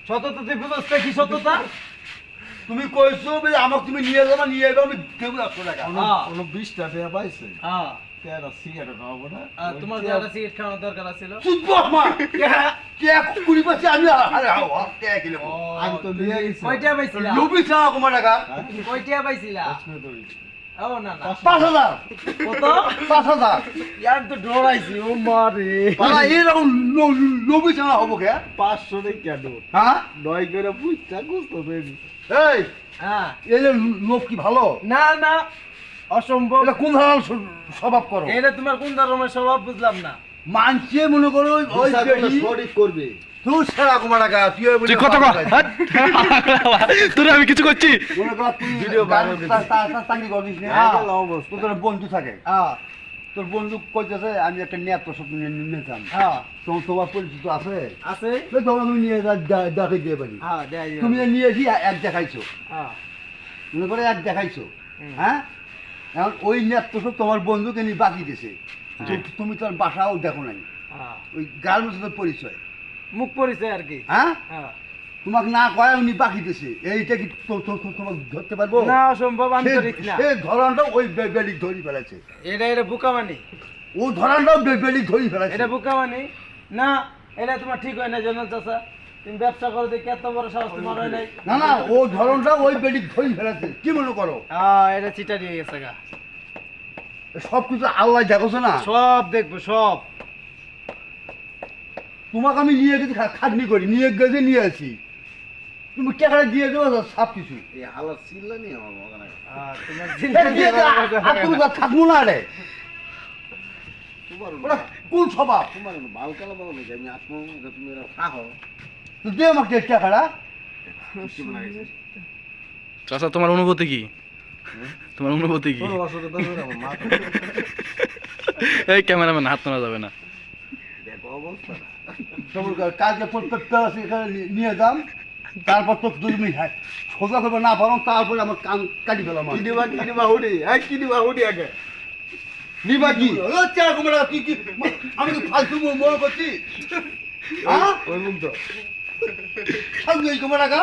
সততা তুই বুঝছ কি সততা? তুমি কইছো যে আমাকে তুমি নিয়ে যাবা নিয়ে যাবা আমি দেবো 100 টাকা। কোনো 20 টাকা পাইছে হ্যাঁ তেরা সিগারেট খাওয়াবো না তোমার যে একটা সিগারেট খাওয়ানোর দরকার ছিল। চুপ মা কে কুড়ি পাচ্ছে আমি আরে হাও কে কিলো আমি তো নিয়ে গেছি কয়টা পাইছিলা? লুবি চা কুমার টাকা কয়টা পাইছিলা? ও না না 5000 কত? 5000 ইয়ার তো ডরাইছি ও মারে। বাবা এরকম লুবি চা হবো কে 500 টাকা নোট হ্যাঁ 9 করে পুইটা গুস্ত পেয়ে এই হ্যাঁ এই যে লোক কি ভালো না না অসম্ভব। এটা কোন ধরনের স্বভাব করো এটা তোমার কোন ধরনের স্বভাব বুঝলাম না। মানছে মনে করো ওই সঠিক করবে তুই সেরা কুমার টাকা তুই তুই কত তোর আমি কিছু করছি মনে কর তুই ভিডিও ভাইরাল চাকরি করিস না হ্যাঁ। তোর বন্ধু থাকে হ্যাঁ তোর বন্ধু কইতেছে আমি একটা নেট প্রসব নিতাম হ্যাঁ তোমার পরিচিত আছে আছে তোমার তুমি নিয়ে দেখাই দিয়ে পারি হ্যাঁ দেয় তুমি নিয়ে এসি এক দেখাইছো হ্যাঁ মনে করে এক দেখাইছো হুম। হ্যাঁ এখন ওই নেট প্রসব তোমার বন্ধুকে নিয়ে বাকি দিছে তুমি তোর বাসাও দেখো নাই হ্যাঁ ওই গাল মতো তোর পরিচয় মুখ পরিচয় আর কি। হ্যাঁ হ্যাঁ তোমাকে না কয় উনি বাকি দিছে এইটা কি তোমাকে ধরতে পারবো না অসম্ভব আমি তো রিক না। সে ধরনটা ওই বেলিক ধরি ফেলেছে এটা বুকামানি। ও ধরনটাও বেলিক ধরি ফেলেছে এটা বুকামানি না। এটা তোমার ঠিক হয় না জানো চাচা। তুমি ব্যবসা করো দেখে এত বড় সাহস তোমার হয় নাই। না না ও ধরনটা ওই বেলিক ধরি ফেলেছে কি মনে করো এটা চিটা দিয়ে গেছে গা। সব কিছু আল্লাহ দেখোছে না সব দেখবো সব। তোমাকে আমি নিয়ে গেছি খাটনি করি নিয়ে গেছে নিয়ে আসি তুমি টাকাটা দিয়ে দেবো সব কিছু এই হালাত ছিল নি আমার মগনা তোমার তুমি থাকবো না রে তোমার ওরা কোন স্বভাব তোমার বাল কালা বাল নাকি আমি আত্ম তুমি এরা খাও তো দে আমাকে টাকাটা চাচা তোমার অনুভূতি কি তোমার অনুভূতি কি? তোর অসুবিধা ধরে আমার মা এই ক্যামেরাম্যান হাত তোলা যাবে না। দেখো অবস্থা তোমার কালকে প্রত্যেকটা আছে এখানে নিয়ে যাম তারপর তো তুমি সোজা করবে না পারো তারপরে আমার কান কাটি ফেলাম কিনিবা হুডি এই কিনিবা হুডি আগে নিবা কি তুই কি আমি কি ফালতু মনে করছি হ্যাঁ ওই মুখ তো থাকবে এই কুমার টাকা